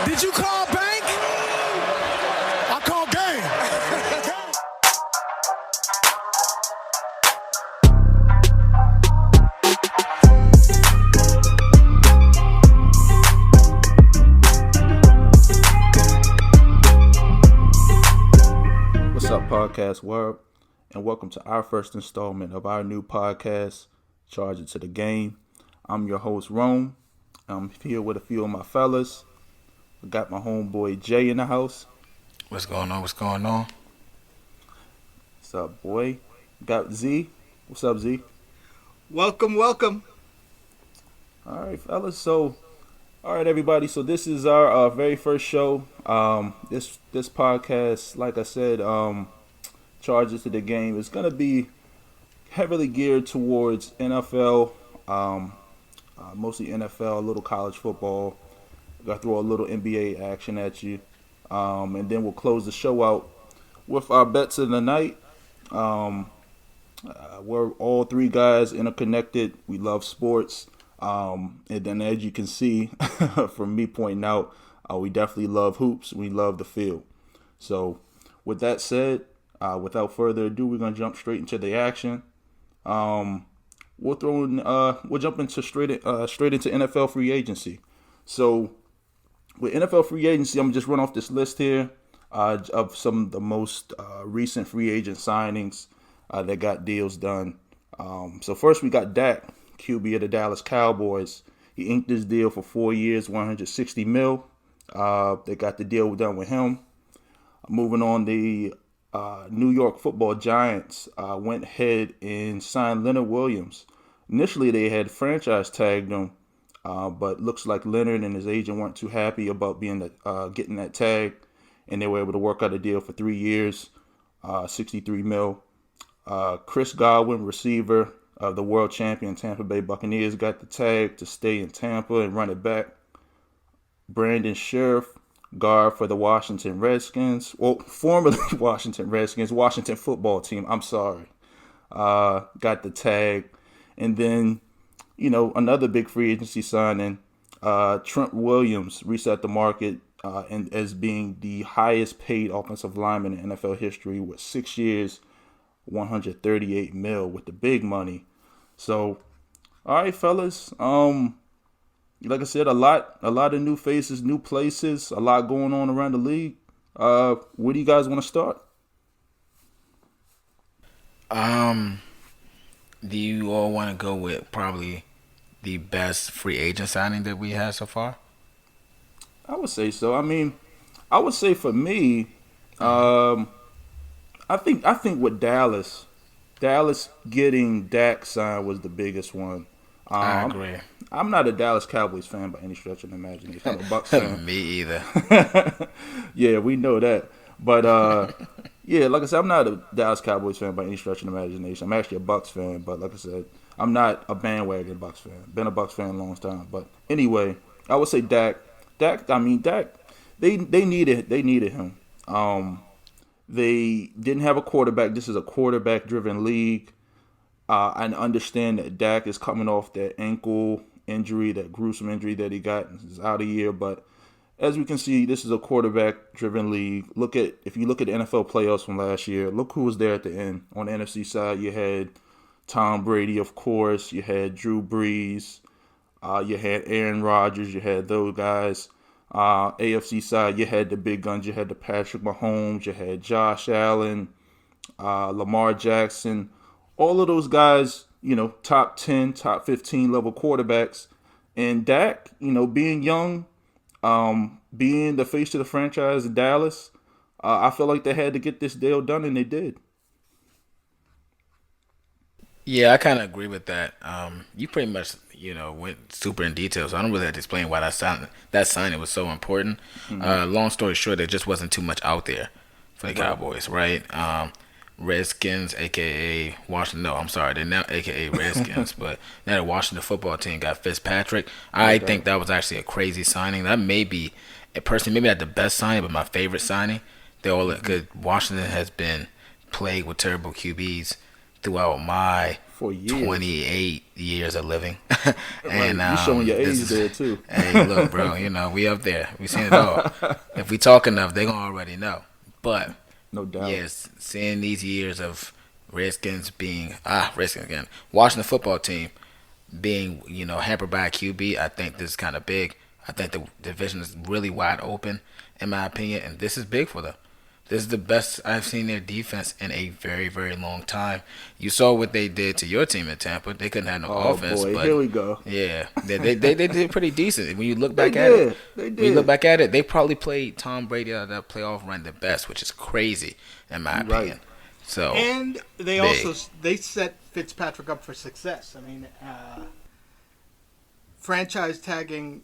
Did you call bank? I call game. What's up, podcast world, and welcome to our first installment of our new podcast, Charge It to the Game. I'm your host, Rome. I'm here with a few of my fellas. We got my homeboy Jay in the house. What's going on? What's going on? What's up, boy? Got Z. What's up, Z? Welcome. All right, fellas. So, all right, everybody. So this is our very first show. This podcast, like I said, Charge It to the Game, is gonna be heavily geared towards NFL. Mostly NFL, a little college football. Got to throw a little NBA action at you. And then we'll close the show out with our bets of the night. We're all three guys interconnected. We love sports. And then as you can see from me pointing out, we definitely love hoops. We love the field. So with that said, without further ado, we're going to jump straight into the action. We'll jump into straight into NFL free agency. So with NFL free agency, I'm gonna just run off this list here of some of the most recent free agent signings that got deals done. So first we got Dak, QB of the Dallas Cowboys. He inked this deal for 4 years, $160 million. They got the deal done with him. Moving on, the New York Football Giants went ahead and signed Leonard Williams. Initially, they had franchise tagged him, but looks like Leonard and his agent weren't too happy about getting that tag, and they were able to work out a deal for 3 years, $63 million. Chris Godwin, receiver of the world champion Tampa Bay Buccaneers, got the tag to stay in Tampa and run it back. Brandon Sheriff, guard for the Washington Redskins. Well, formerly Washington Redskins, Washington football team. I'm sorry. Got the tag. And then, another big free agency signing, Trent Williams reset the market and as being the highest paid offensive lineman in NFL history with 6 years, $138 million with the big money. So, all right, fellas. Like I said, a lot of new faces, new places, a lot going on around the league. Where do you guys want to start? Do you all want to go with probably the best free agent signing that we had so far? I would say so. I mean, I would say for me, I think with Dallas getting Dak signed was the biggest one. I agree. I'm not a Dallas Cowboys fan by any stretch of the imagination. I'm a Bucs fan. Me either. Yeah, we know that. But, yeah, like I said, I'm not a Dallas Cowboys fan by any stretch of the imagination. I'm actually a Bucs fan. But like I said, I'm not a bandwagon Bucs fan. Been a Bucs fan a long time. But anyway, I would say Dak. Dak, they needed him. They didn't have a quarterback. This is a quarterback-driven league. I understand that Dak is coming off that ankle injury, that gruesome injury that he got, and is out a year. But as we can see, this is a quarterback-driven league. If you look at the NFL playoffs from last year, look who was there at the end. On the NFC side, you had Tom Brady, of course. You had Drew Brees. You had Aaron Rodgers. You had those guys. AFC side, you had the big guns. You had the Patrick Mahomes. You had Josh Allen, Lamar Jackson. All of those guys, top 10, top 15 level quarterbacks. And Dak, being young, being the face of the franchise in Dallas, I feel like they had to get this deal done, and they did. Yeah, I kind of agree with that. You pretty much, went super in detail, so I don't really have to explain why that signing was so important. Mm-hmm. Long story short, there just wasn't too much out there for the Cowboys, right? Redskins, a.k.a. Washington. No, I'm sorry. They're now a.k.a. Redskins. But now the Washington football team got Fitzpatrick. I think that was actually a crazy signing. That may be, personally, maybe not the best signing, but my favorite signing. They're all good. Washington has been plagued with terrible QBs throughout my For years. 28 years of living. And you showing your age there too. Hey, look, bro, we up there. We seen it all. If we talk enough, they gonna already know. But no doubt. Yes, seeing these years of Redskins being Redskins again, Washington football team being hampered by a QB, I think this is kind of big. I think the division is really wide open, in my opinion, and this is big for them. This is the best I've seen their defense in a very, very long time. You saw what they did to your team in Tampa. They couldn't have no offense. Boy, but here we go. Yeah, they did pretty decent. When you look back at it, they probably played Tom Brady out of that playoff run the best, which is crazy in my opinion. So and they also set Fitzpatrick up for success. I mean, franchise tagging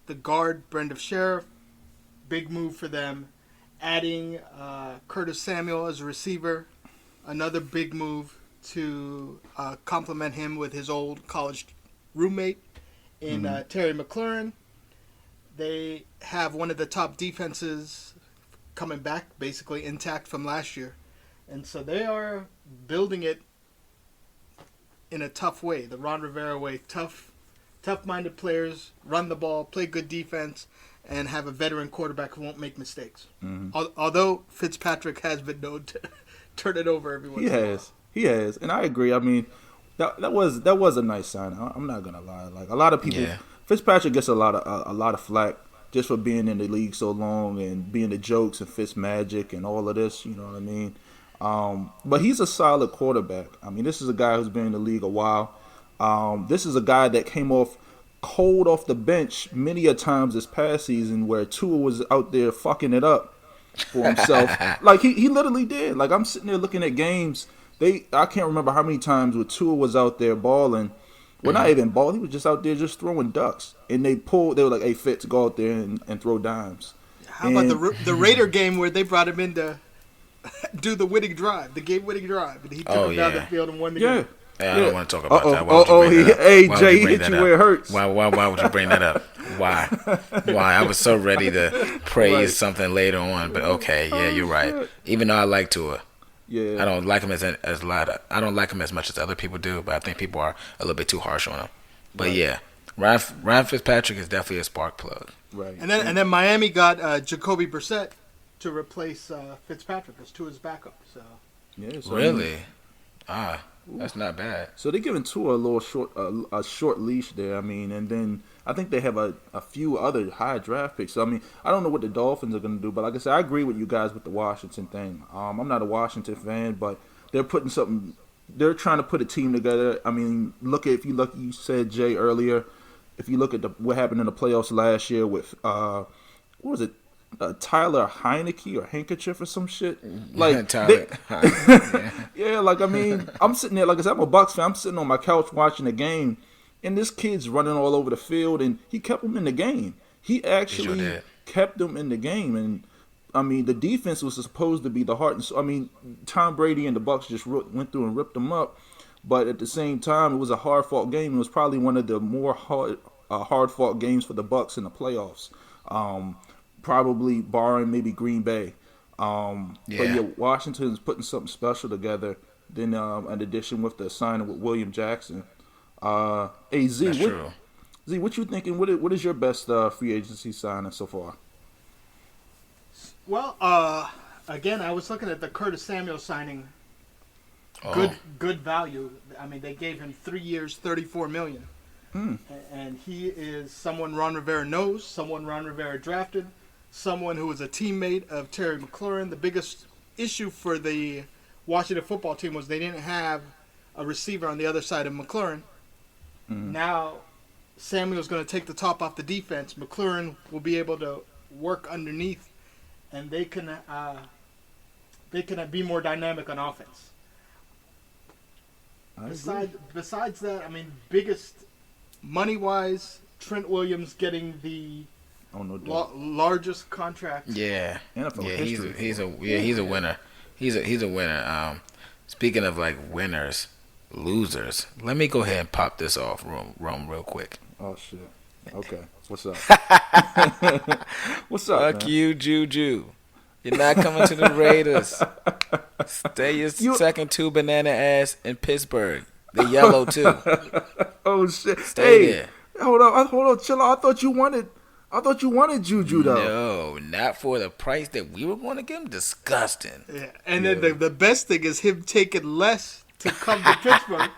the guard Brendan Sheriff, big move for them. Adding Curtis Samuel as a receiver, another big move to complement him with his old college roommate in Terry McLaurin. They have one of the top defenses coming back, basically intact from last year. And so they are building it in a tough way, the Ron Rivera way. Tough-minded players, run the ball, play good defense, and have a veteran quarterback who won't make mistakes. Mm-hmm. Although Fitzpatrick has been known to turn it over every once in a while. He has, and I agree. I mean, that was a nice sign. I'm not gonna lie. Like a lot of people, Fitzpatrick gets a lot of flack just for being in the league so long and being the jokes and Fitz magic and all of this. You know what I mean? But he's a solid quarterback. I mean, this is a guy who's been in the league a while. This is a guy that came cold off the bench many a times this past season where Tua was out there fucking it up for himself. Like he literally did. Like I'm sitting there looking at games. I can't remember how many times where Tua was out there balling. Well, not even balling. He was just out there just throwing ducks. And they were like, hey, Fitz, go out there and throw dimes. How about the Raider game where they brought him in to do the winning drive, the game-winning drive, and he took him down the field and won the game. I don't want to talk about that. Why would you bring that up? Hey, Jay, he hit you where it hurts. Why would you bring that up? Why? I was so ready to praise something later on, but okay, yeah, you're right. Even though I like Tua, I don't like him I don't like him as much as other people do, but I think people are a little bit too harsh on him. But Ryan Fitzpatrick is definitely a spark plug. Right. And then Miami got Jacoby Brissett to replace Fitzpatrick as Tua's backup. So really, that's not bad. So they're giving Tua a short leash there. I mean, and then I think they have a few other high draft picks. So I mean, I don't know what the Dolphins are going to do, but like I said, I agree with you guys with the Washington thing. I'm not a Washington fan, but they're putting something. They're trying to put a team together. I mean, you said Jay earlier. If you look at what happened in the playoffs last year with what was it? Tyler Heineke or Handkerchief or some shit. Like Tyler. Like I mean, I'm sitting there, like I said, I'm a Bucs fan. I'm sitting on my couch watching the game, and this kid's running all over the field, and he kept him in the game. He actually kept them in the game, and I mean, the defense was supposed to be the heart. And so, I mean, Tom Brady and the Bucs just went through and ripped them up, but at the same time, it was a hard fought game. It was probably one of the more hard fought games for the Bucs in the playoffs. Probably barring maybe Green Bay. But Washington's putting something special together. Then in addition with the signing with William Jackson. Hey, Z, what you thinking? What is your best free agency signing so far? Well, again, I was looking at the Curtis Samuel signing. Good value. I mean, they gave him 3 years, $34 million. And he is someone Ron Rivera knows, someone Ron Rivera drafted, someone who was a teammate of Terry McLaurin. The biggest issue for the Washington football team was they didn't have a receiver on the other side of McLaurin. Now, Samuel's going to take the top off the defense. McLaurin will be able to work underneath, and they can be more dynamic on offense. Besides that, I mean, biggest money-wise, Trent Williams getting the largest contract. Yeah, he's a winner. He's a winner. Speaking of like winners, losers. Let me go ahead and pop this off, Rome, real quick. Oh shit. Okay, what's up? What's up? Fuck you, Juju. You're not coming to the Raiders. Stay your second two banana ass in Pittsburgh. They yellow too. Oh shit! Stay Hey, there. hold on, chill out. I thought you wanted Juju though. No, not for the price that we were going to give him. Disgusting. Yeah. And then the best thing is him taking less to come to Pittsburgh.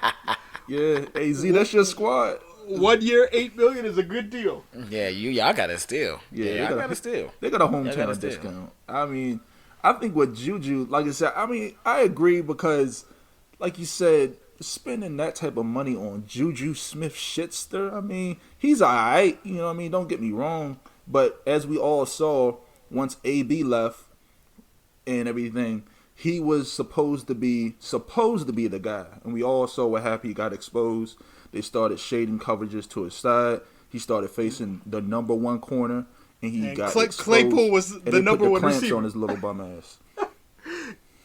Yeah, hey Z, that's your squad. 1 year, $8 million is a good deal. Yeah, y'all got to steal. Yeah, y'all got to steal. They got a Y'all gotta hometown steal. discount. I mean, I think with Juju, like I said, I agree because, like you said, spending that type of money on Juju Smith-Schuster, I mean, he's alright. You know what I mean? Don't get me wrong. But as we all saw, once AB left and everything, he was supposed to be the guy, and we all saw what happened. He got exposed. They started shading coverages to his side. He started facing the number one corner, and he got exposed. Claypool was and the they number put the one clamps receiver. on his little bum ass.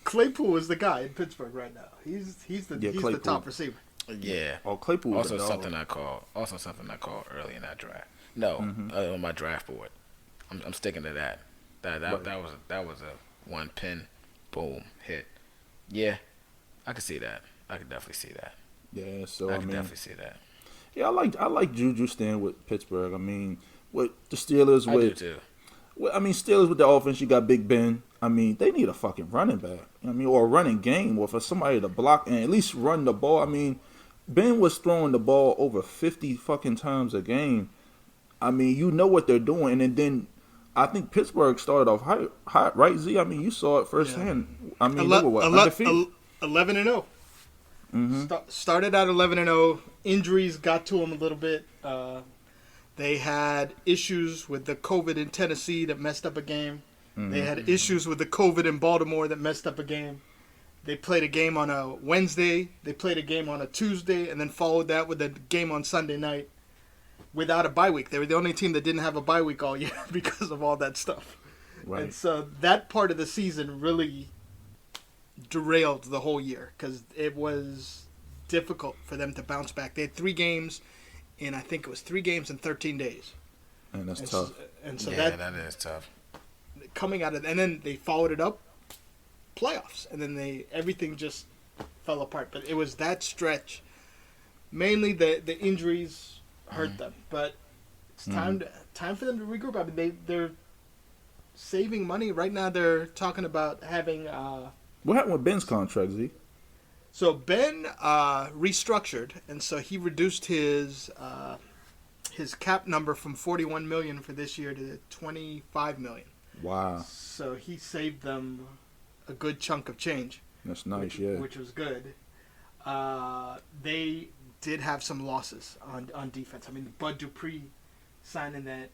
Claypool is the guy in Pittsburgh right now. He's the top receiver. Yeah. Oh, Claypool was Also a dog. something I called early in that draft. No, on my draft board. I'm sticking to that. That was a one pin, boom hit. Yeah, I could see that. I could definitely see that. Yeah, so I I could mean, definitely see that. yeah, I like Juju staying with Pittsburgh. I mean, with the Steelers, I do with too. well, I mean, Steelers with the offense, you got Big Ben. I mean, they need a fucking running back. I mean, or a running game, or for somebody to block and at least run the ball. I mean, Ben was throwing the ball over 50 fucking times a game. I mean, you know what they're doing, and then I think Pittsburgh started off hot, right? Z, I mean, you saw it firsthand. Yeah. I mean, they were what, undefeated? 11-0. Started out 11-0. Injuries got to them a little bit. They had issues with the COVID in Tennessee that messed up a game. They had issues with the COVID in Baltimore that messed up a game. They played a game on a Wednesday. They played a game on a Tuesday, and then followed that with a game on Sunday night without a bye week. They were the only team that didn't have a bye week all year because of all that stuff. Right. And so that part of the season really derailed the whole year because it was difficult for them to bounce back. They had 3 games in, I think it was 3 games in 13 days. And that's tough. So that is tough. Coming out of, and then they followed it up, playoffs, and then everything just fell apart. But it was that stretch, mainly the injuries hurt them. But it's time for them to regroup. I mean, they're saving money right now. They're talking about having. What happened with Ben's contract, Z? So Ben restructured, and so he reduced his cap number from $41 million for this year to $25 million. Wow. So he saved them a good chunk of change. That's nice, which was good. They did have some losses on defense. I mean, Bud Dupree signing that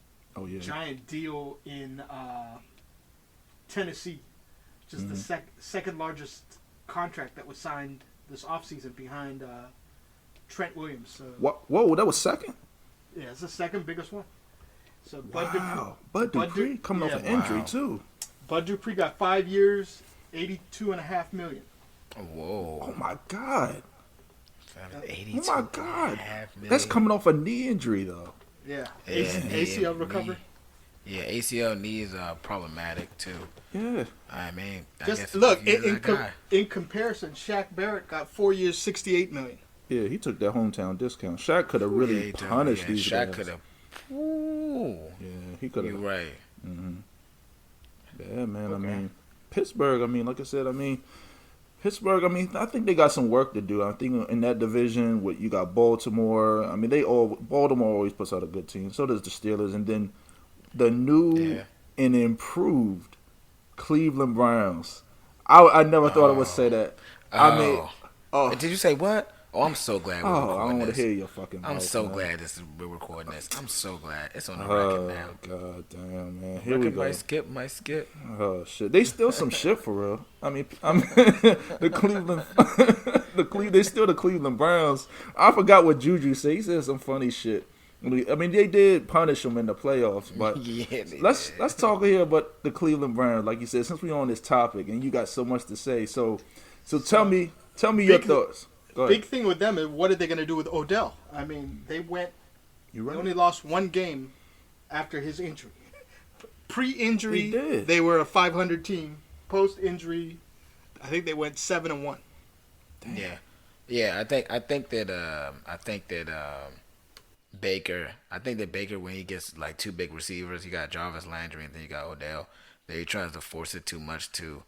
giant deal in Tennessee, just the second largest contract that was signed this offseason behind Trent Williams. So, Whoa, that was second? Yeah, it's the second biggest one. So Bud Dupree coming off an injury too. Bud Dupree got 5 years, $82.5 million. Whoa! Oh my God! $82.5 Oh my God! million. That's coming off a knee injury though. Yeah, ACL recovery. Yeah, ACL knees are problematic too. Yeah. I mean, Just look in comparison, Shaq Barrett got 4 years, $68 million. Yeah, he took that hometown discount. Shaq could have really punished these guys. Shaq could have. Ooh. Yeah, he could have. You're right. Yeah, man. Okay. I mean, Pittsburgh. I mean, like I said, Pittsburgh. I mean, I think they got some work to do. I think in that division, you got Baltimore. I mean, Baltimore always puts out a good team. So does the Steelers, and then the new and improved Cleveland Browns. I never thought I would say that. I mean, did you say what? Oh, I'm so glad we're recording this. I don't want to hear your fucking I'm mouth, so man. glad we're recording this. I'm so glad. It's on the record now. God damn, man. Here we go. Might skip. Oh, shit. They still some shit for real. I mean the Cleveland, they still the Cleveland Browns. I forgot what Juju said. He said some funny shit. I mean, they did punish them in the playoffs, but let's talk here about the Cleveland Browns. Like you said, since we're on this topic and you got so much to say, so tell me your thoughts. Big thing with them is what are they going to do with Odell? I mean, they only lost 1 game after his injury. Pre-injury, they were a 500 team. Post-injury, I think they went 7-1. Yeah. Yeah, Baker. I think that Baker, when he gets like two big receivers, you got Jarvis Landry and then you got Odell. That he tries to force it too much to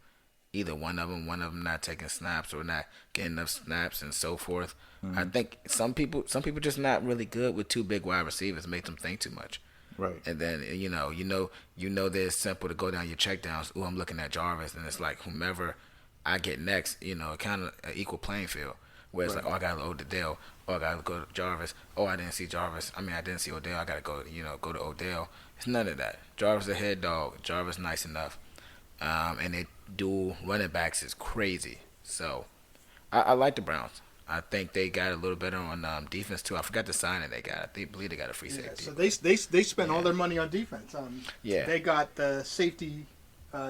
either one of them not taking snaps or not getting enough snaps and so forth. I Mm-hmm. think some people just not really good with two big wide receivers. Make them think too much. Right. And then that it's simple to go down your check downs. Ooh, I'm looking at Jarvis, and it's like whomever I get next, kind of an equal playing field. Where it's Right. like, oh, I gotta go to Odell. Oh, I gotta go to Jarvis. Oh, I didn't see Jarvis. I mean, I didn't see Odell. I gotta go to Odell. It's none of that. Jarvis a head dog. Jarvis nice enough. And they dual running backs is crazy. So I like the Browns. I think they got a little better on defense too. I forgot the signing they got. I believe they got a free Yeah, safety. so they spent all Yeah. their money on defense. Yeah. They got the safety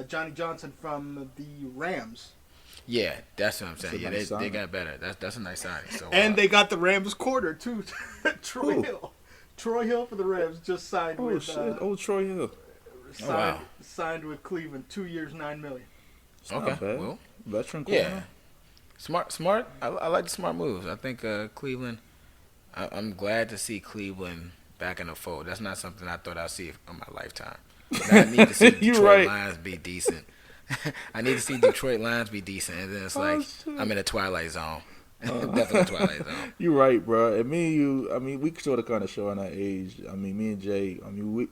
Johnny Johnson from the Rams, Yeah, that's what I'm saying. That's a Yeah, nice they signing. got better. That's a nice signing. So and they got the Rams quarter too, Troy Who? Hill. Troy Hill for the Rams just signed Oh with shit! Troy Hill. signed, wow. signed with Cleveland, 2 years, $9 million. It's okay. not bad. Well, Veteran yeah, corner. smart. I like the smart moves. I think Cleveland. I'm glad to see Cleveland back in the fold. That's not something I thought I'd see in my lifetime. Now I need to see You Detroit right. Lions be decent. I need to see Detroit Lions be decent, and then it's Oh, like shit. I'm in a twilight zone. Definitely a twilight zone. You're right, bro. And me and you, I mean, we sort of kind of show on our age. I mean, me and Jay, I mean,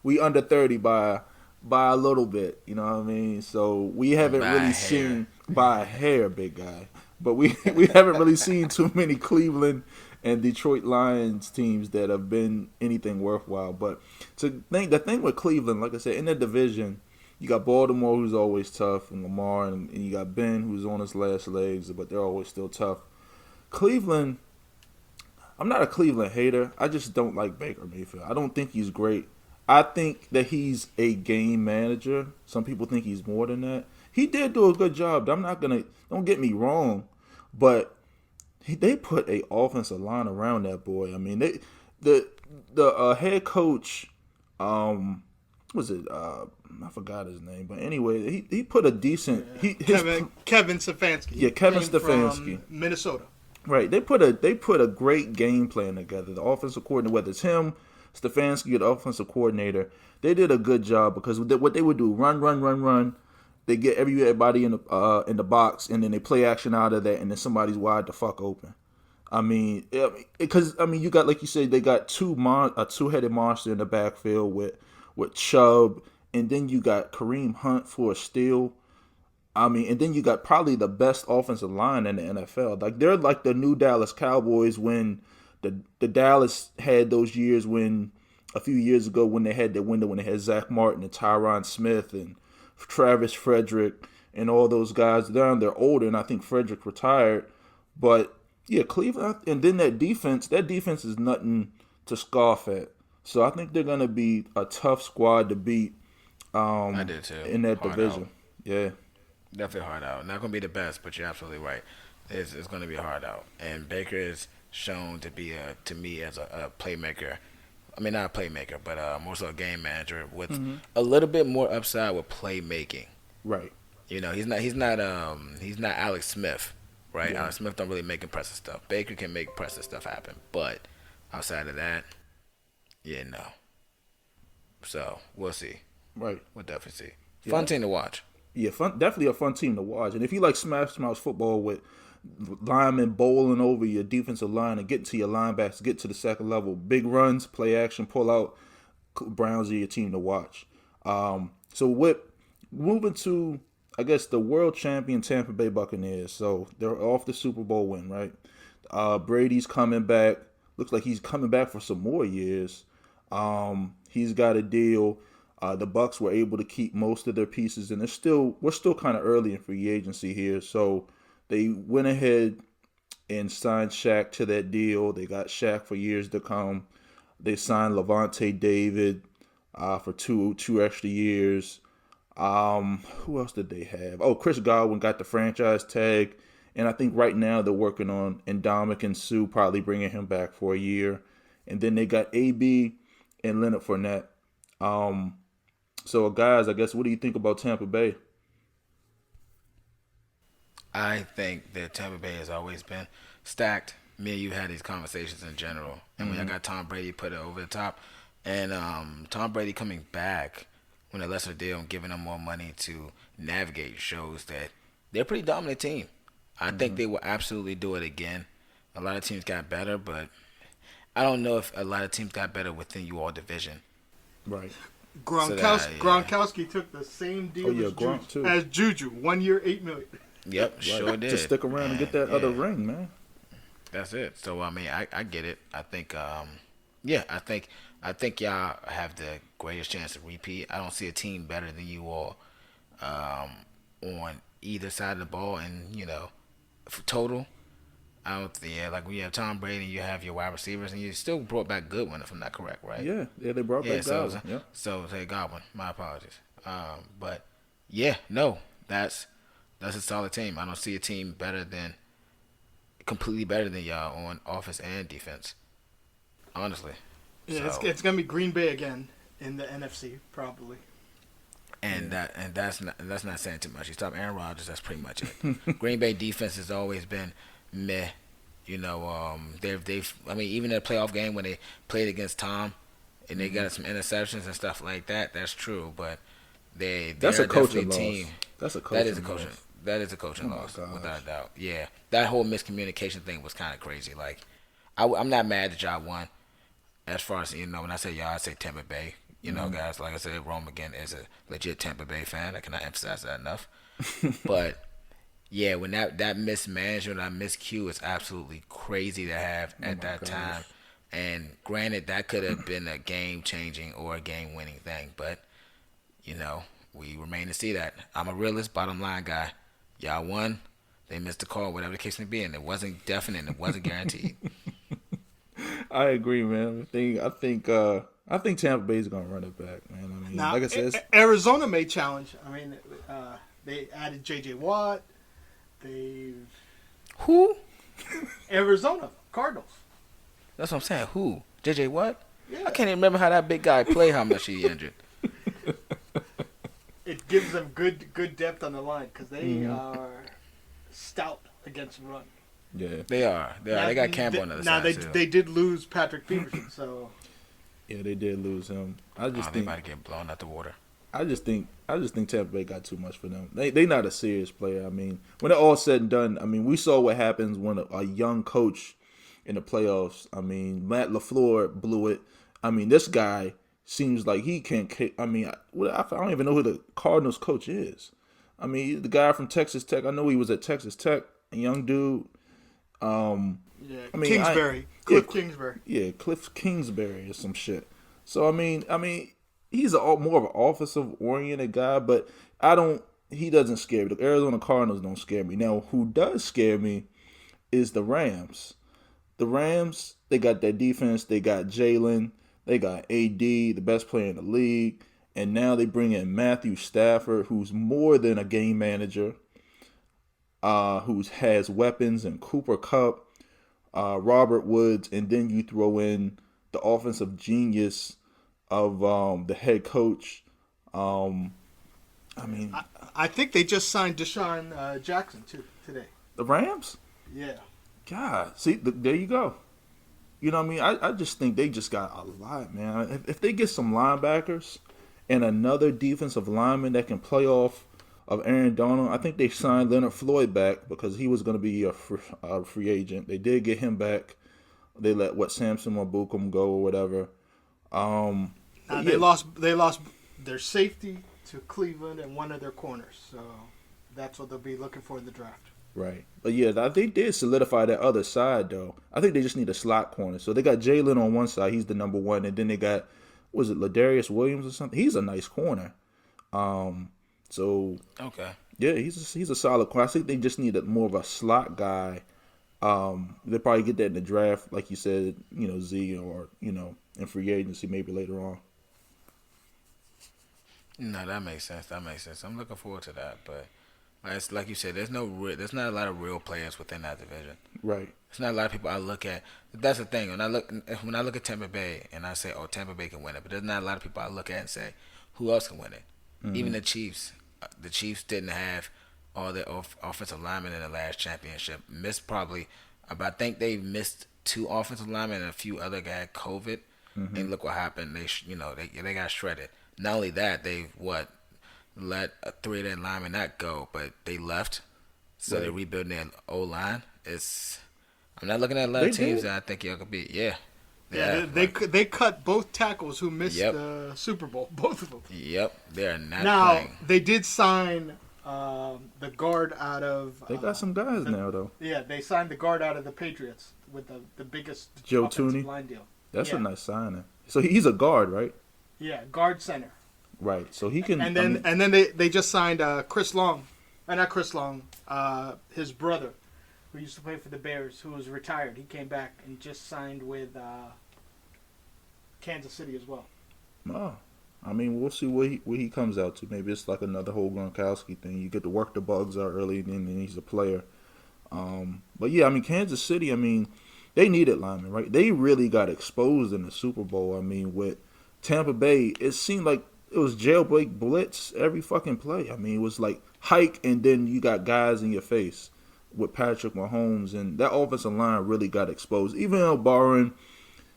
we under 30 by a little bit, you know what I mean? So we haven't By a really hair. seen by a hair, big guy. But we haven't really seen too many Cleveland and Detroit Lions teams that have been anything worthwhile. But the thing with Cleveland, like I said, in the division, you got Baltimore, who's always tough, and Lamar, and you got Ben, who's on his last legs, but they're always still tough. Cleveland, I'm not a Cleveland hater. I just don't like Baker Mayfield. I don't think he's great. I think that he's a game manager. Some people think he's more than that. He did do a good job. Don't get me wrong, but they put a offensive line around that boy. I mean, the head coach, was it? I forgot his name, but anyway, he put a decent. Kevin Stefanski. Yeah, Kevin Came Stefanski. from Minnesota. Right. They put a great game plan together. The offensive coordinator, whether it's him, Stefanski, or the offensive coordinator, they did a good job because what they would do, run. They get everybody in the box, and then they play action out of that, and then somebody's wide the fuck open. I mean, because you got, like you said, they got a two-headed monster in the backfield with Chubb, and then you got Kareem Hunt for a steal. I mean, and then you got probably the best offensive line in the NFL. Like, they're like the new Dallas Cowboys when the Dallas had those years when a few years ago when they had that window when they had Zach Martin and Tyron Smith and Travis Frederick and all those guys. They're older, and I think Frederick retired. But yeah, Cleveland, and then that defense is nothing to scoff at. So I think they're gonna be a tough squad to beat I did too. in that Hard division. out. Yeah. Definitely hard out. Not gonna be the best, but you're absolutely right. It's gonna be hard out. And Baker is shown to be to me as a playmaker. I mean, not a playmaker, but more so a game manager with a little bit more upside with playmaking. Right. He's not Alex Smith, right? Yeah. Alex Smith don't really make impressive stuff. Baker can make impressive stuff happen, but outside of that, yeah, no. So we'll see. Right. We'll definitely see. Yeah. Fun team to watch. Yeah, definitely a fun team to watch. And if you like smash mouth football with linemen bowling over your defensive line and getting to your linebackers, get to the second level, big runs, play action, pull out, Browns are your team to watch. So moving to, I guess, the world champion Tampa Bay Buccaneers. So they're off the Super Bowl win, right? Brady's coming back. Looks like he's coming back for some more years. He's got a deal. The Bucs were able to keep most of their pieces, and we're still kind of early in free agency here. So they went ahead and signed Shaq to that deal. They got Shaq for years to come. They signed Levante David for two extra years. Who else did they have? Oh, Chris Godwin got the franchise tag, and I think right now they're working on Ndamukong Suh, probably bringing him back for a year. And then they got AB and Leonard Fournette. So, guys, I guess, what do you think about Tampa Bay? I think that Tampa Bay has always been stacked. Me and you had these conversations in general, and when I got Tom Brady put it over the top, and Tom Brady coming back when a lesser deal and giving them more money to navigate shows that they're a pretty dominant team. I think they will absolutely do it again. A lot of teams got better, but I don't know if a lot of teams got better within you all division. Right. Gronkowski took the same deal as Juju. 1 year, $8 million. Yep, Right. sure did. Just stick around and get that other ring, man. That's it. So I mean, I get it. I think, I think y'all have the greatest chance to repeat. I don't see a team better than you all on either side of the ball, and for total. Out there, like when you have Tom Brady and you have your wide receivers, and you still brought back Goodwin, if I'm not correct, right? Yeah, they brought back Godwin. So say Godwin. My apologies. But yeah, no, that's a solid team. I don't see a team completely better than y'all on offense and defense. Honestly. Yeah, so, it's gonna be Green Bay again in the NFC probably. And that's not saying too much. You stop Aaron Rodgers, that's pretty much it. Green Bay defense has always been meh. They've I mean, even in a playoff game when they played against Tom and they got some interceptions and stuff like that, that's true. But that's a coaching team. That's a coaching That is a coaching loss, without a doubt. Yeah, that whole miscommunication thing was kind of crazy. Like, I'm not mad that y'all won. As far as when I say y'all, I say Tampa Bay. Guys, like I said, Rome again is a legit Tampa Bay fan. I cannot emphasize that enough. But yeah, when that mismanagement, that miscue is absolutely crazy to have at that time. And granted, that could have been a game-changing or a game-winning thing. But, we remain to see that. I'm a realist, bottom-line guy. Y'all won. They missed the call, whatever the case may be. And it wasn't definite and it wasn't guaranteed. I agree, man. I think Tampa Bay's gonna run it back, man. I mean, now, like I said, Arizona may challenge. I mean, they added J.J. Watt. Who? Arizona Cardinals. That's what I'm saying. Who? J.J. Watt? Yeah. I can't even remember how that big guy played. How much he injured. It gives them good depth on the line because they are stout against the run. yeah, They are. They got Campbell on the other side. Now they did lose Patrick Peterson, so yeah, they did lose him. I just they think might get blown out the water. I just think Tampa Bay got too much for them. They not a serious player. I mean, when it all said and done, I mean, we saw what happens when a young coach in the playoffs. I mean, Matt LaFleur blew it. I mean, this guy seems like he can't. I mean, I don't even know who the Cardinals coach is. I mean, the guy from Texas Tech. I know he was at Texas Tech, a young dude. yeah. I mean, Kingsbury, Cliff Kingsbury. Yeah, Cliff Kingsbury or some shit. So I mean, he's more of an offensive oriented guy, but he doesn't scare me. The Arizona Cardinals don't scare me. Now, who does scare me is the Rams. The Rams, they got that defense. They got Jalen. They got AD, the best player in the league. And now they bring in Matthew Stafford, who's more than a game manager, who has weapons, and Cooper Kupp, Robert Woods, and then you throw in the offensive genius of the head coach. I think they just signed Deshaun Jackson today. The Rams? Yeah. God, see, there you go. You know what I mean? I just think they just got a lot, man. If they get some linebackers and another defensive lineman that can play off of Aaron Donald, I think they signed Leonard Floyd back because he was going to be a free agent. They did get him back. They let Samson Mabukum go or whatever. They lost their safety to Cleveland and one of their corners, so that's what they'll be looking for in the draft. Right. But yeah, they did solidify that other side, though. I think they just need a slot corner. So they got Jalen on one side. He's the number one. And then they got, was it Ladarius Williams or something? He's a nice corner. So okay. Yeah, he's a solid corner. I think they just need more of a slot guy. They'll probably get that in the draft, like you said, Z, or, in free agency maybe later on. No, that makes sense. I'm looking forward to that, but it's like you said, there's not a lot of real players within that division. Right. There's not a lot of people I look at. That's the thing. When I look at Tampa Bay and I say, oh, Tampa Bay can win it, but there's not a lot of people I look at and say, who else can win it? Mm-hmm. Even the Chiefs. The Chiefs didn't have all their offensive linemen in the last championship. Missed probably, but I think they missed two offensive linemen and a few other guys had COVID. And look what happened. They got shredded. Not only that, they let three of their linemen not go, but they left. So they're rebuilding their O line. I'm not looking at a lot of teams that I think y'all could beat. Yeah. Yeah, they cut both tackles who missed the Super Bowl, both of them. Yep, they're not now, playing. They did sign the guard out of... They got some guys now, though. Yeah, they signed the guard out of the Patriots with the biggest Joe offensive Tooney. line deal. That's a nice signing. So he's a guard, right? Yeah, guard center. Right, so he can... And then they just signed Chris Long. Not Chris Long, his brother, who used to play for the Bears, who was retired. He came back and just signed with Kansas City as well. Oh, I mean, we'll see what he comes out to. Maybe it's like another whole Gronkowski thing. You get to work the bugs out early, and then he's a player. But yeah, I mean, Kansas City, I mean, they needed linemen, right? They really got exposed in the Super Bowl. I mean, with Tampa Bay, it seemed like it was jailbreak blitz every fucking play. I mean, it was like hike, and then you got guys in your face with Patrick Mahomes, and that offensive line really got exposed. Even though barring,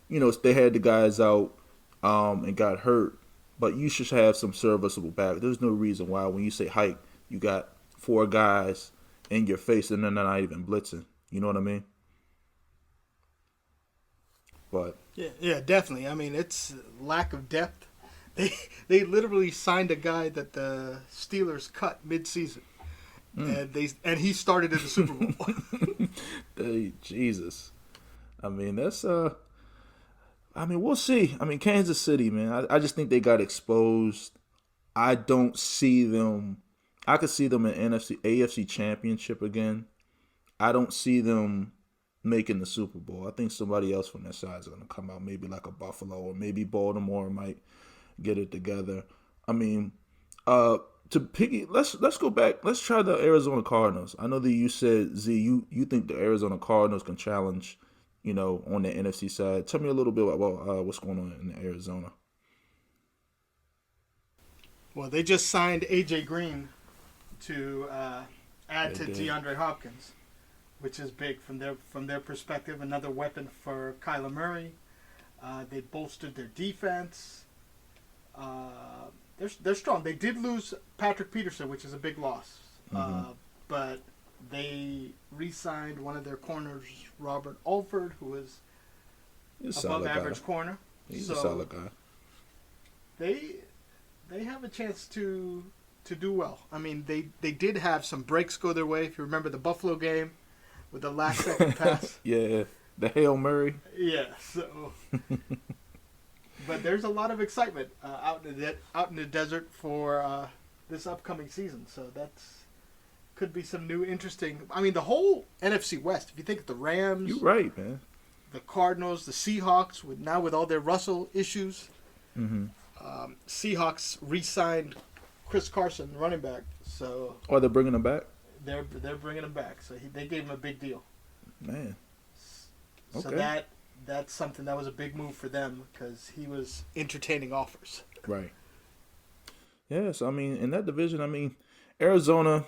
they had the guys out and got hurt, but you should have some serviceable back. There's no reason why when you say hike, you got four guys in your face and then they're not even blitzing. You know what I mean? But yeah, definitely. I mean, it's lack of depth. They literally signed a guy that the Steelers cut mid-season. And he started in the Super Bowl. Jesus. I mean, that's I mean, we'll see. I mean, Kansas City, man. I just think they got exposed. I don't see them. I could see them in AFC Championship again. I don't see them making the Super Bowl. I think somebody else from that side is going to come out, maybe like a Buffalo or maybe Baltimore might get it together. I mean, let's go back. Let's try the Arizona Cardinals. I know that you said, Z, you think the Arizona Cardinals can challenge, on the NFC side. Tell me a little bit about what's going on in Arizona. Well, they just signed A.J. Green to add to DeAndre Hopkins, which is big from their perspective. Another weapon for Kyler Murray. They bolstered their defense. They're strong. They did lose Patrick Peterson, which is a big loss. But they re-signed one of their corners, Robert Alford, who is above average corner. He's a solid guy. They have a chance to do well. I mean, they did have some breaks go their way. If you remember the Buffalo game with the last second pass. Yeah, the Hail Murray. Yeah, so... But there's a lot of excitement out in the desert for this upcoming season. So could be some new interesting. I mean, the whole NFC West. If you think of the Rams, you're right, man. The Cardinals, the Seahawks, with all their Russell issues. Seahawks re-signed Chris Carson, running back. So. Oh, they're bringing him back. They're bringing him back. So they gave him a big deal. Man. Okay. So that's something that was a big move for them because he was entertaining offers. Right. Yes, I mean, in that division, I mean, Arizona,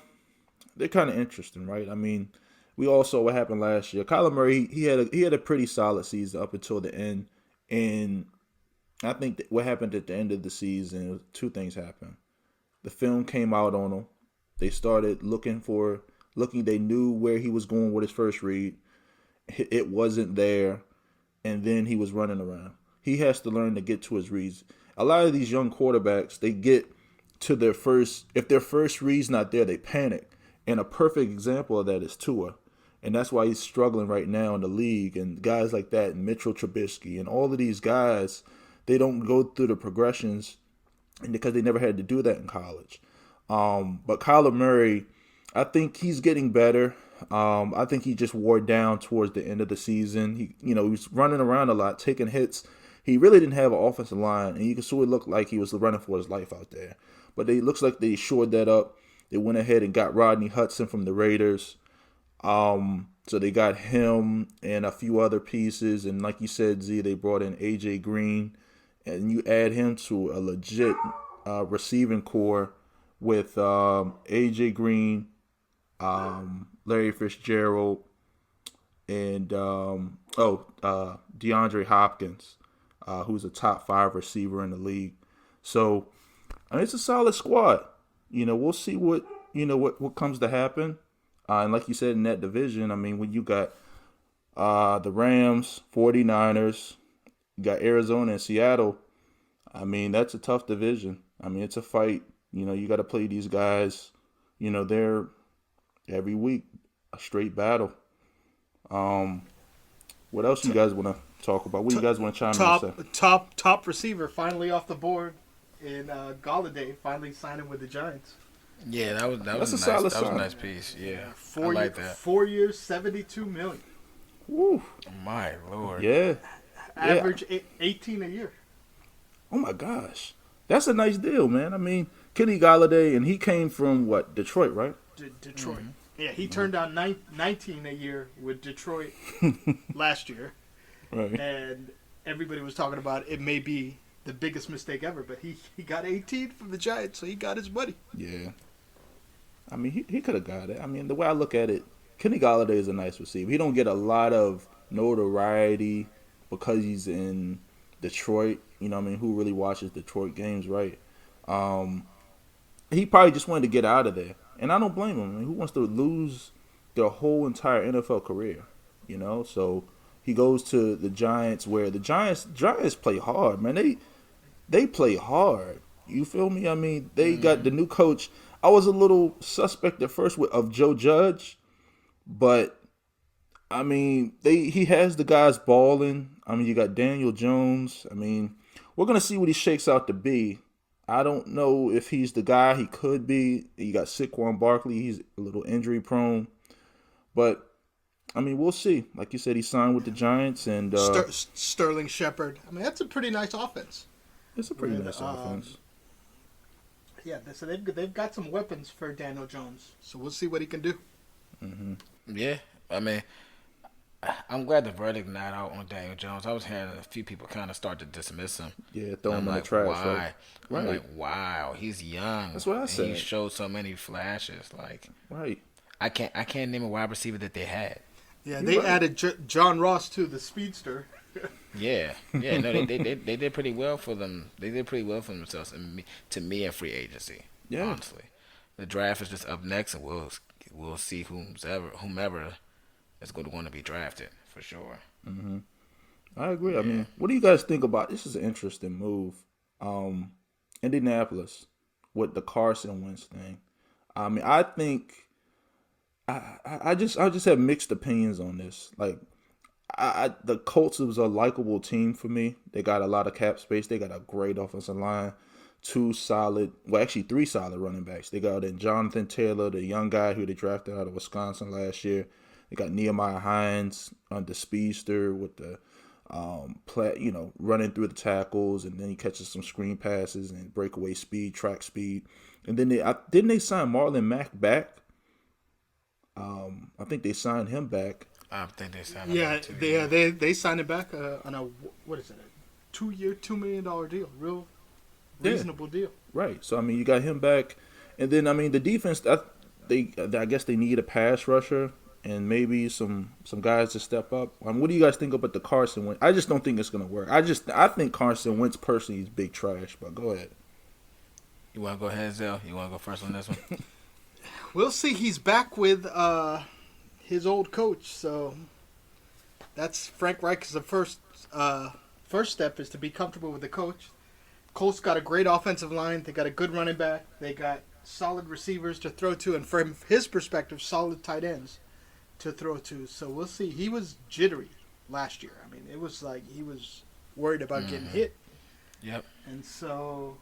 they're kind of interesting, right? I mean, we all saw what happened last year. Kyler Murray, he had a pretty solid season up until the end, and I think that what happened at the end of the season, two things happened. The film came out on him. They started looking. They knew where he was going with his first read. It wasn't there. And then he was running around. He has to learn to get to his reads. A lot of these young quarterbacks, they get to their first, if their first read's not there, they panic. And a perfect example of that is Tua. And that's why he's struggling right now in the league. And guys like that, and Mitchell Trubisky, and all of these guys, they don't go through the progressions because they never had to do that in college. But Kyler Murray, I think he's getting better. I think he just wore down towards the end of the season. He was running around a lot, taking hits. He really didn't have an offensive line, and you can sort of look like he was running for his life out there. But it looks like they shored that up. They went ahead and got Rodney Hudson from the Raiders. So they got him and a few other pieces. And like you said, Z, they brought in A.J. Green. And you add him to a legit receiving core with A.J. Green, Larry Fitzgerald, and DeAndre Hopkins, who's a top 5 receiver in the league. So I mean, it's a solid squad. We'll see what comes to happen. And like you said, in that division, I mean, when you got the Rams, 49ers, you got Arizona and Seattle, I mean, that's a tough division. I mean, it's a fight. You got to play these guys. They're every week a straight battle. What else you guys want to talk about? What you guys want to chime in and say? Top receiver finally off the board in Galladay, finally signing with the Giants. Yeah, that was That's a a nice, solid that was a sign. nice piece. Yeah, I 4 like that. 4 years, $72 million. Woo. My Lord. Yeah. Average 18 a year. Oh my gosh, that's a nice deal, man. I mean, Kenny Galladay, and he came from what? Detroit, right? Detroit. Yeah, he turned down 19 a year with Detroit last year, Right. and everybody was talking about it may be the biggest mistake ever, but he got 18 from the Giants, so he got his money. Yeah. I mean, he could have got it. I mean, the way I look at it, Kenny Galladay is a nice receiver. He don't get a lot of notoriety because he's in Detroit. You know what I mean? Who really watches Detroit games, right? He probably just wanted to get out of there. And I don't blame him. I mean, who wants to lose their whole entire NFL career? So he goes to the Giants, where the Giants play hard, man. They play hard. You feel me? I mean, they got the new coach. I was a little suspect at first of Joe Judge, but I mean, he has the guys balling. I mean, you got Daniel Jones. I mean, we're gonna see what he shakes out to be. I don't know if he's the guy he could be. You got Saquon Barkley. He's a little injury prone, but I mean, we'll see. Like you said, he signed with the Giants, and Sterling Shepard. I mean, that's a pretty nice offense. It's a pretty nice offense. Yeah, so they've got some weapons for Daniel Jones. So we'll see what he can do. Mm-hmm. Yeah, I mean, I'm glad the verdict not out on Daniel Jones. I was hearing a few people kind of start to dismiss him. Yeah, throw him in the like, trash. why? Right. I'm like, wow, he's young. That's what I said. He showed so many flashes. Like, Right. I can't name a wide receiver that they had. Yeah, they added John Ross to the speedster. Yeah, no, they did pretty well for them. They did pretty well for themselves, and to me, in free agency. Yeah. Honestly, the draft is just up next, and we'll see whomever is going to be drafted for sure. Mm-hmm. I agree. I mean, what do you guys think about this? Is an interesting move. Indianapolis with the Carson Wentz thing. I mean, I think I just have mixed opinions on this. Like, the Colts was a likable team for me. They got a lot of cap space. They got a great offensive line. Three solid running backs. They got in Jonathan Taylor, the young guy who they drafted out of Wisconsin last year. They got Nehemiah Hines on the speedster with the running through the tackles, and then he catches some screen passes and breakaway speed, track speed. And then they sign Marlon Mack back. I think they signed him back. I think they signed him back too. They signed him back on a what is it? A 2-year, $2 million deal. Real reasonable deal. Right. So I mean, you got him back, and then I mean the defense. I guess they need a pass rusher and maybe some guys to step up. I mean, what do you guys think about the Carson Wentz? I just don't think it's gonna work. I think Carson Wentz personally is big trash. But go ahead. You want to go ahead, Zell? You want to go first on this one? We'll see. He's back with his old coach, so that's Frank Reich. Is the first step is to be comfortable with the coach. Colts got a great offensive line. They got a good running back. They got solid receivers to throw to, and from his perspective, solid tight ends to throw to. So we'll see. He was jittery last year. I mean, it was like he was worried about getting hit. Yep. And so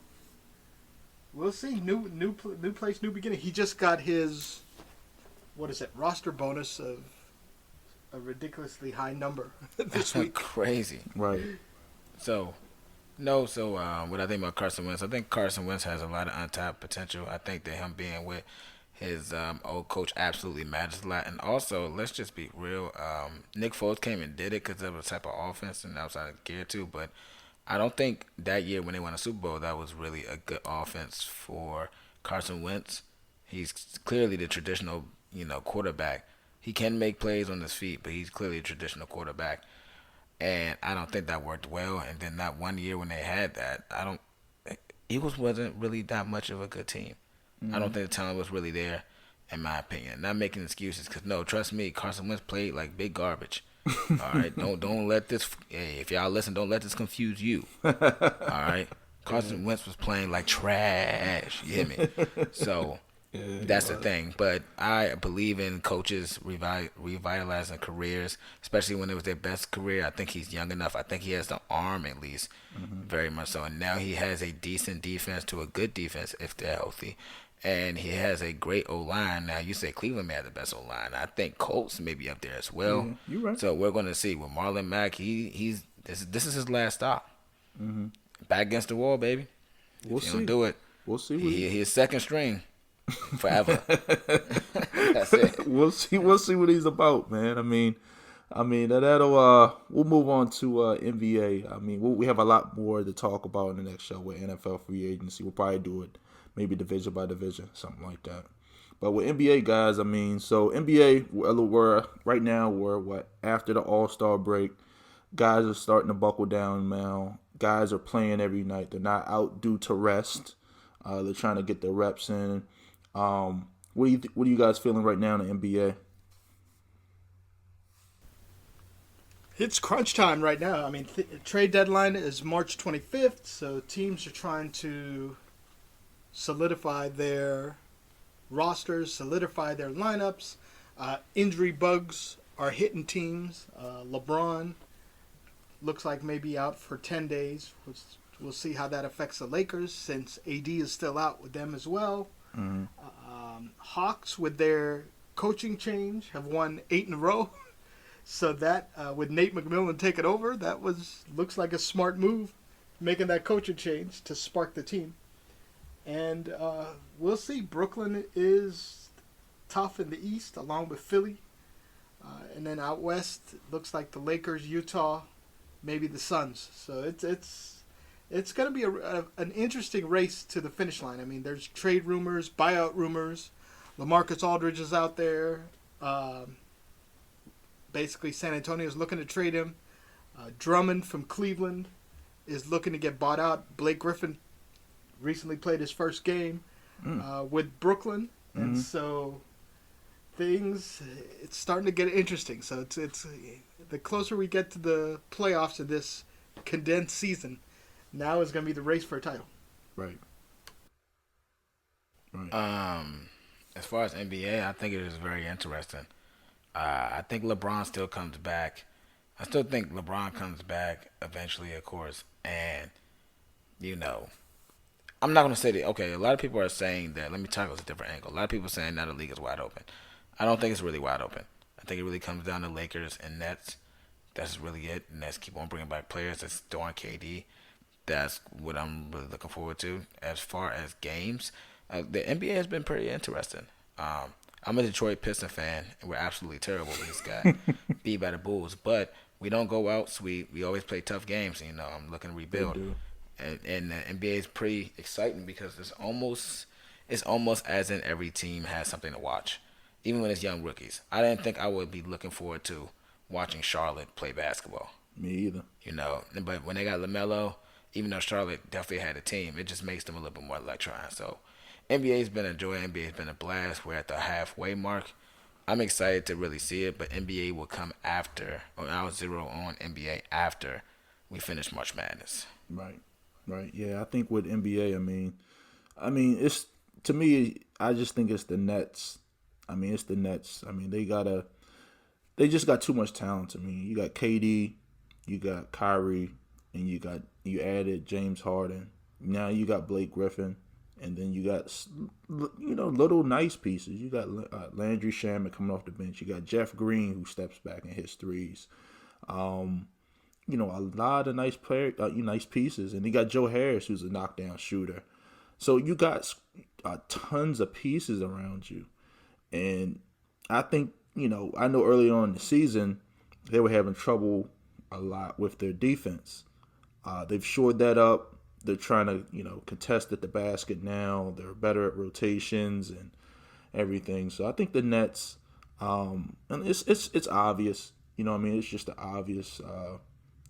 we'll see. New place, new beginning. He just got his roster bonus of a ridiculously high number this week. Crazy. Right. So what I think about Carson Wentz, I think Carson Wentz has a lot of untapped potential. I think that him being with his old coach absolutely matters a lot. And also, let's just be real. Nick Foles came and did it because of the type of offense and outside of gear too. But I don't think that year when they won a Super Bowl, that was really a good offense for Carson Wentz. He's clearly the traditional quarterback. He can make plays on his feet, but he's clearly a traditional quarterback. And I don't think that worked well. And then that one year when they had that, Eagles wasn't really that much of a good team. I don't think the talent was really there, in my opinion. Not making excuses, because no, trust me, Carson Wentz played like big garbage. All right, don't let this. Hey, if y'all listen, don't let this confuse you. All right, Carson Wentz was playing like trash. You hear me? So that's the thing. But I believe in coaches revitalizing careers, especially when it was their best career. I think he's young enough. I think he has the arm, at least, very much so. And now he has a decent defense to a good defense if they're healthy. And he has a great O-line. Now, you say Cleveland may have the best O-line. I think Colts may be up there as well. Yeah, you're right. So we're going to see. With Marlon Mack, this is his last stop. Back against the wall, baby. We'll If you see. don't do it, We'll see. he's second string forever. That's it. We'll see. We'll see what he's about, man. I mean, that'll. We'll move on to NBA. I mean, we have a lot more to talk about in the next show with NFL free agency. We'll probably do it maybe division by division, something like that. But with NBA guys, I mean, so NBA, we're right now. We're after the All-Star break. Guys are starting to buckle down now. Guys are playing every night. They're not out due to rest. They're trying to get their reps in. What are you guys feeling right now in the NBA? It's crunch time right now. I mean, trade deadline is March 25th, so teams are trying to solidify their rosters, solidify their lineups. Injury bugs are hitting teams. LeBron looks like maybe out for 10 days. We'll see how that affects the Lakers, since AD is still out with them as well. Hawks, with their coaching change, have won 8 in a row. So that, with Nate McMillan taking over, that looks like a smart move, making that coaching change to spark the team. And we'll see. Brooklyn is tough in the East, along with Philly. And then out West, it looks like the Lakers, Utah, maybe the Suns. So it's going to be an interesting race to the finish line. I mean, there's trade rumors, buyout rumors. LaMarcus Aldridge is out there. Basically, San Antonio is looking to trade him. Drummond from Cleveland is looking to get bought out. Blake Griffin recently played his first game with Brooklyn. And so it's starting to get interesting. So it's the closer we get to the playoffs of this condensed season, now is going to be the race for a title. Right. As far as NBA, I think it is very interesting. I think LeBron still comes back. I still think LeBron comes back eventually, of course. And, I'm not going to say that. Okay, a lot of people are saying that. Let me tackle this a different angle. A lot of people are saying now the league is wide open. I don't think it's really wide open. I think it really comes down to Lakers and Nets. That's really it. Nets keep on bringing back players. That's throwing KD. That's what I'm really looking forward to. As far as games, the NBA has been pretty interesting. I'm a Detroit Piston fan, and we're absolutely terrible with this guy, beat by the Bulls. But we don't go out, so we always play tough games. I'm looking to rebuild. And the NBA is pretty exciting because it's almost as in every team has something to watch, even when it's young rookies. I didn't think I would be looking forward to watching Charlotte play basketball. Me either. But when they got LaMelo, even though Charlotte definitely had a team, it just makes them a little bit more electrifying. So NBA's been a joy. NBA's been a blast. We're at the halfway mark. I'm excited to really see it, but NBA will come after, or I'll zero on NBA after we finish March Madness. Right. Yeah, I think with NBA, I mean, it's, to me, I just think it's the Nets. It's the Nets. They just got too much talent to me. You got KD, you got Kyrie, and you added James Harden. Now you got Blake Griffin, and then you got little nice pieces. You got Landry Shamet coming off the bench. You got Jeff Green, who steps back and hits threes. A lot of nice nice pieces, and you got Joe Harris, who's a knockdown shooter. So you got tons of pieces around you, and I think I know early on in the season they were having trouble a lot with their defense. They've shored that up. They're trying to contest at the basket now. They're better at rotations, everything. So I think the Nets, and it's obvious. You know what I mean? It's just the obvious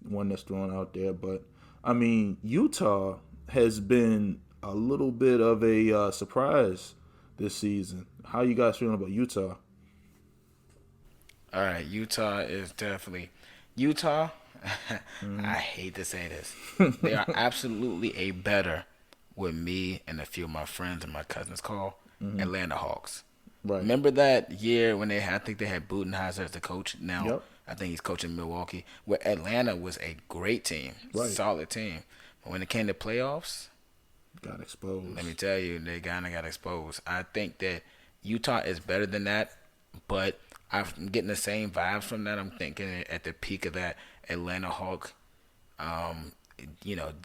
one that's thrown out there. But I mean, Utah has been a little bit of a surprise this season. How you guys feeling about Utah? All right, Utah is definitely Utah. I hate to say this. They are absolutely a better what me and a few of my friends and my cousins call Atlanta Hawks. Right. Remember that year when I think they had Budenholzer as the coach. Now Yep. I think he's coaching Milwaukee, where Atlanta was a great team, Right. solid team. But when it came to playoffs, Got exposed. let me tell you, they kind of got exposed. I think that Utah is better than that, but I'm getting the same vibes from that. I'm thinking at the peak of that Atlanta Hawk, um,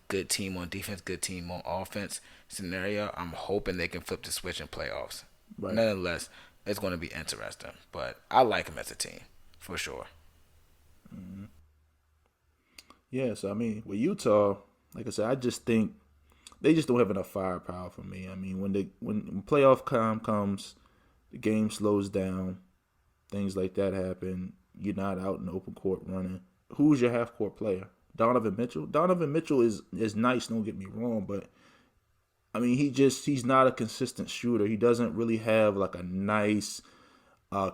good team on defense, good team on offense scenario. I'm hoping they can flip the switch in playoffs. Right. Nonetheless, it's going to be interesting, but I like them as a team for sure. Yeah, so I mean, with Utah, like I said, I just think they just don't have enough firepower for me. I mean, when playoff time comes, the game slows down, things like that happen. You're not out in open court running. Who's your half court player? Donovan Mitchell. Donovan Mitchell is nice. Don't get me wrong, but I mean, he's not a consistent shooter. He doesn't really have like a nice,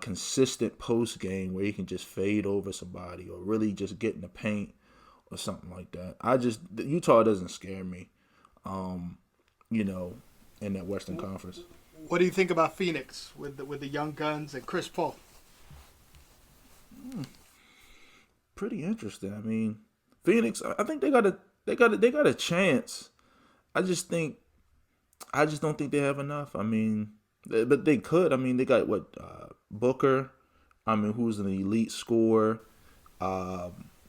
consistent post game where he can just fade over somebody or really just get in the paint or something like that. Utah doesn't scare me, you know, in that Western Conference. What do you think about Phoenix with the young guns and Chris Paul? Pretty interesting. I mean, Phoenix. I think they got a chance. I just don't think they have enough. I mean, but they could. I mean, they got Booker. I mean, who's an elite scorer.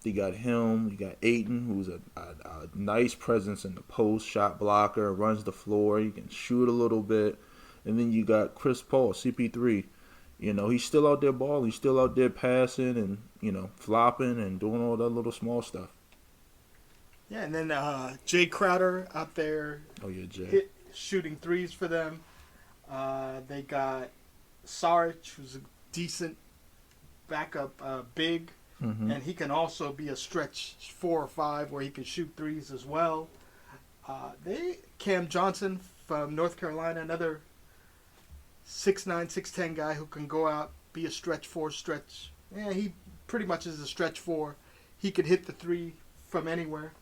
You got him. You got Ayton, who's a nice presence in the post, shot blocker, runs the floor. He can shoot a little bit. And then you got Chris Paul, CP3. You know, he's still out there balling. He's still out there passing and, flopping and doing all that little small stuff. Yeah, and then Jay Crowder out there Oh, yeah, Jay. shooting threes for them. They got Saric, who's a decent backup big. Mm-hmm. And he can also be a stretch 4 or 5 where he can shoot threes as well. Cam Johnson from North Carolina, another 6'9", 6'10" guy who can go out, be a stretch 4, stretch. Yeah, he pretty much is a stretch 4. He can hit the 3 from anywhere.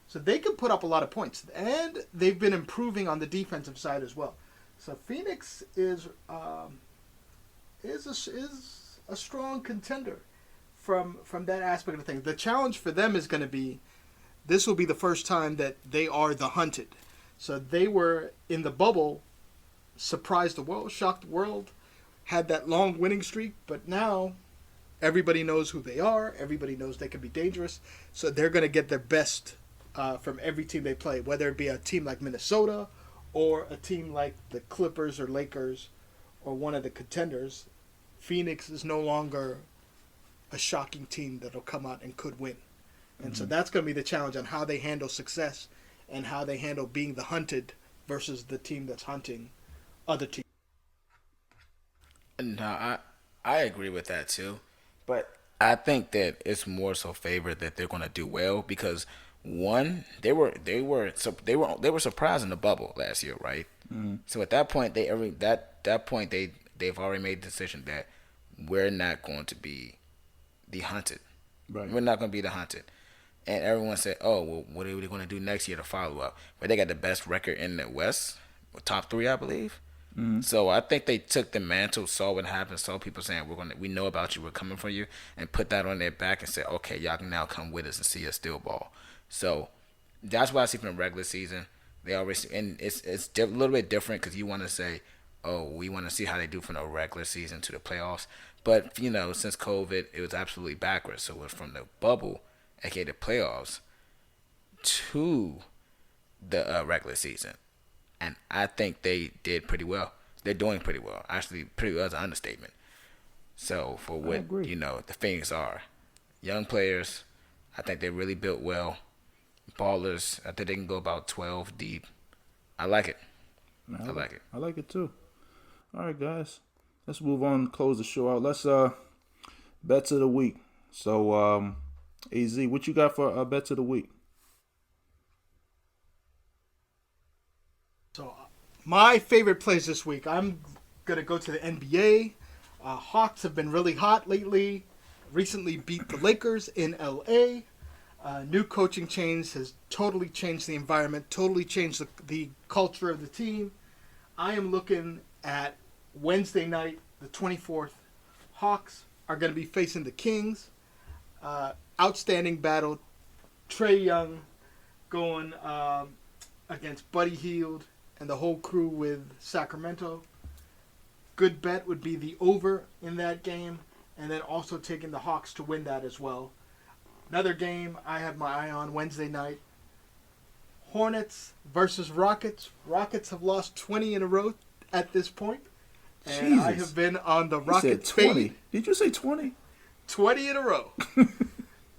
So they can put up a lot of points. And they've been improving on the defensive side as well. So Phoenix is a strong contender from that aspect of things. The challenge for them is going to be, this will be the first time that they are the hunted. So they were in the bubble, surprised the world, shocked the world, had that long winning streak, but now everybody knows who they are. Everybody knows they can be dangerous. So they're going to get their best from every team they play, whether it be a team like Minnesota or a team like the Clippers or Lakers or one of the contenders. Phoenix is no longer a shocking team that'll come out and could win. And so that's going to be the challenge on how they handle success and how they handle being the hunted versus the team that's hunting other teams. No, I agree with that too, but I think that it's more so favored that they're going to do well because one, they were surprised in the bubble last year, right? Mm-hmm. So at that point, they've already made the decision that we're not going to be the hunted. Right. We're not going to be the hunted. And everyone said, oh, well, what are we going to do next year to follow up? But they got the best record in the West, top 3, I believe. Mm-hmm. So I think they took the mantle, saw what happened, saw people saying, we know about you, we're coming for you, and put that on their back and said, okay, y'all can now come with us and see us still ball. So that's what I see from the regular season. They always, and it's a little bit different because you want to say, oh, we want to see how they do from the regular season to the playoffs. But, since COVID, it was absolutely backwards. So it was from the bubble, aka the playoffs, to the regular season. And I think they did pretty well. They're doing pretty well. Actually, pretty well is an understatement. So for what, the Phoenix are, young players, I think they really built well. Ballers, I think they can go about 12 deep. I like it. I like it. I like it too. All right, guys. Let's move on and close the show out. Let's bets of the week. So, AZ, what you got for bets of the week? So, my favorite plays this week, I'm going to go to the NBA. Hawks have been really hot lately. Recently beat the Lakers in LA. New coaching change has totally changed the environment, totally changed the culture of the team. I am looking at Wednesday night, the 24th. Hawks are going to be facing the Kings. Outstanding battle. Trae Young going against Buddy Hield and the whole crew with Sacramento. Good bet would be the over in that game, and then also taking the Hawks to win that as well. Another game I have my eye on Wednesday night. Hornets versus Rockets. Rockets have lost 20 in a row at this point. And Jesus. I have been on the You Rockets said 20. fade. Did you say 20? 20 in a row. Oh,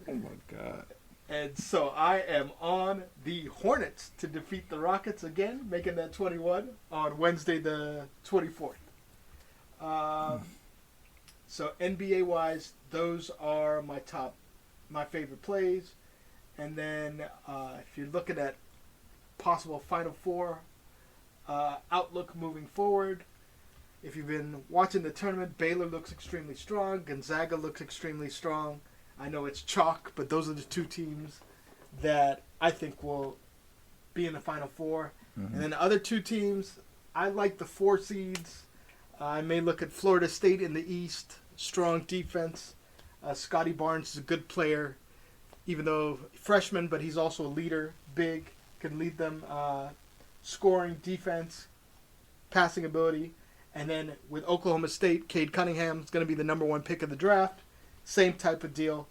my God. And so I am on the Hornets to defeat the Rockets again, making that 21 on Wednesday the 24th. So NBA-wise, those are my favorite plays. And then if you're looking at possible Final Four outlook moving forward, if you've been watching the tournament, Baylor looks extremely strong. Gonzaga looks extremely strong. I know it's chalk, but those are the two teams that I think will be in the Final Four. Mm-hmm. And then the other two teams, I like the 4 seeds. I may look at Florida State in the East. Strong defense. Scotty Barnes is a good player, even though freshman, but he's also a leader. Big, can lead them scoring, defense, passing ability. And then with Oklahoma State, Cade Cunningham is going to be the number 1 pick of the draft. Same type of deal.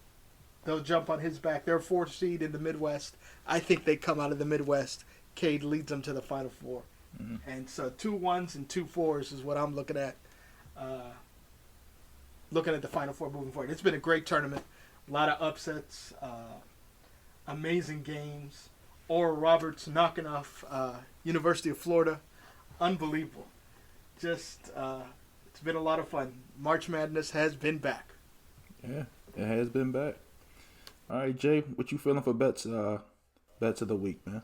They'll jump on his back. They're a 4th seed in the Midwest. I think they come out of the Midwest. Cade leads them to the Final Four. Mm-hmm. And so 2 1s and 2 4s is what I'm looking at. Looking at the Final Four moving forward. It's been a great tournament. A lot of upsets. Amazing games. Oral Roberts knocking off University of Florida. Unbelievable. Just, it's been a lot of fun. March Madness has been back. Yeah, it has been back. All right, Jay, what you feeling for bets of the week, man?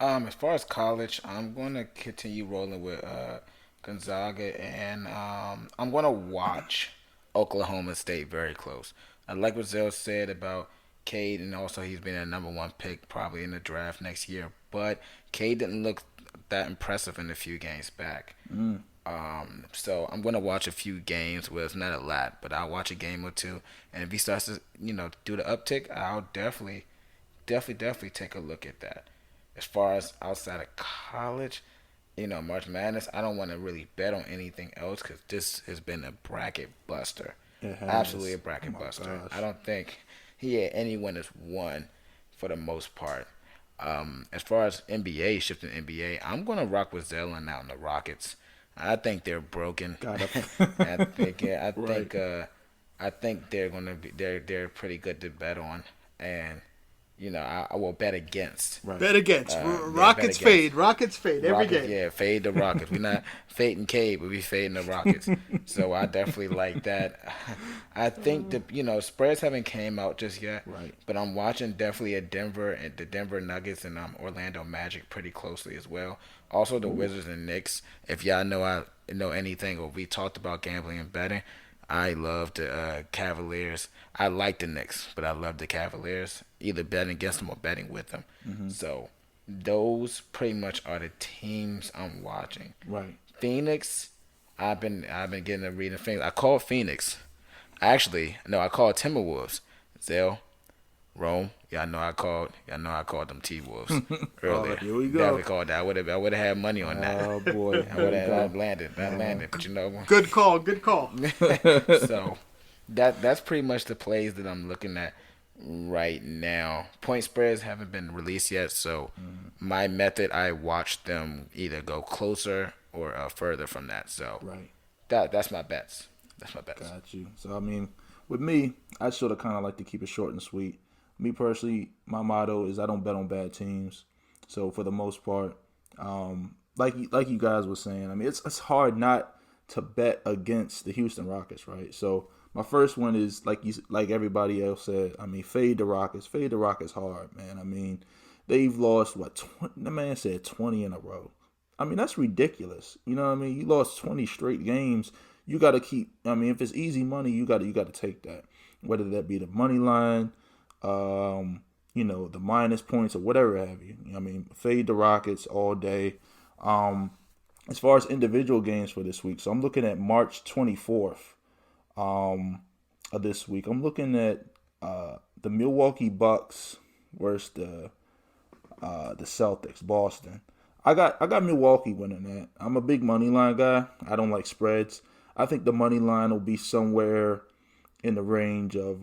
As far as college, I'm going to continue rolling with Gonzaga, and I'm going to watch Oklahoma State very close. I like what Zell said about Cade, and also he's been a number 1 pick probably in the draft next year. But Cade didn't look that impressive in a few games back. So I'm going to watch a few games. Well, it's not a lot, but I'll watch a game or two. And if he starts to, do the uptick, I'll definitely take a look at that. As far as outside of college, March Madness, I don't want to really bet on anything else because this has been a bracket buster. Absolutely a bracket buster. Gosh. I don't think he had anyone that's won for the most part. As far as NBA, shifting NBA, I'm going to rock with Zelen out in the Rockets. I think they're broken. I think they're going to be they're pretty good to bet on, and I will bet against. Right. Bet against. Rockets fade. Rockets fade every game. Yeah, fade the Rockets. We're not fading Cade, but we fading the Rockets. So I definitely like that. I think the spreads haven't came out just yet. Right. But I'm watching definitely the Denver Nuggets and Orlando Magic pretty closely as well. Also the Wizards and Knicks. If y'all know anything or we talked about gambling and betting, I love the Cavaliers. I like the Knicks, but I love the Cavaliers. Either betting against them or betting with them. Mm-hmm. So those pretty much are the teams I'm watching. Right. Phoenix, I've been getting a reading Phoenix. I called Phoenix. Actually, no, I called Timberwolves. Zell, Rome. Y'all know I called them T-Wolves earlier. Here we go. Definitely called that. I would have had money on that. Oh boy. I would have landed, but Good call. So that's pretty much the plays that I'm looking at right now. Point spreads haven't been released yet, so my method, I watch them either go closer or further from that. So right. That's my bets. Got you. So with me, I sort of kind of like to keep it short and sweet. Me personally, my motto is I don't bet on bad teams. So for the most part, like you guys were saying, I mean, it's hard not to bet against the Houston Rockets, right? So my first one is like everybody else said. I mean, fade the Rockets. Fade the Rockets hard, man. I mean, they've lost what 20, the man said 20 in a row. I mean, that's ridiculous. You know what I mean? You lost 20 straight games. You got to keep. I mean, if it's easy money, you got to take that. Whether that be the money line, the minus points or whatever have you. I mean, fade the Rockets all day. As far as individual games for this week, so I'm looking at March 24th of this week. I'm looking at the Milwaukee Bucks versus the Celtics, Boston. I got Milwaukee winning that. I'm a big money line guy. I don't like spreads. I think the money line will be somewhere in the range of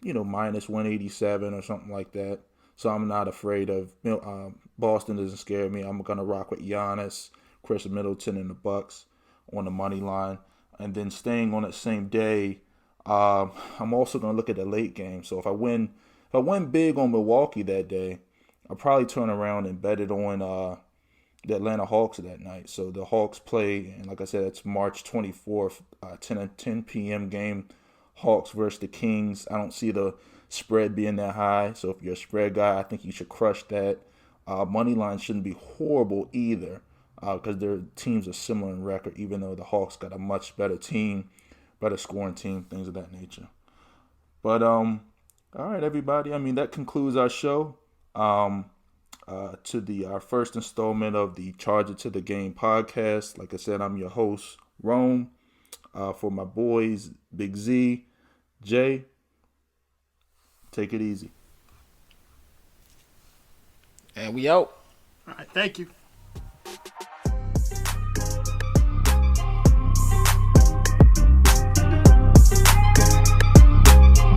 minus 187 or something like that. So I'm not afraid of Boston. Doesn't scare me. I'm gonna rock with Giannis, Chris Middleton, and the Bucks on the money line. And then staying on that same day, I'm also gonna look at the late game. So if I win big on Milwaukee that day, I'll probably turn around and bet it on the Atlanta Hawks that night. So the Hawks play, and like I said, it's March 24th, 10 p.m. game. Hawks versus the Kings. I don't see the spread being that high. So if you're a spread guy, I think you should crush that. Money line shouldn't be horrible either because their teams are similar in record, even though the Hawks got a much better team, better scoring team, things of that nature. But all right, everybody. I mean, that concludes our show. To our first installment of the Charge It to the Game podcast. Like I said, I'm your host, Rome. For my boys, Big Z, Jay, take it easy. And we out. All right, thank you.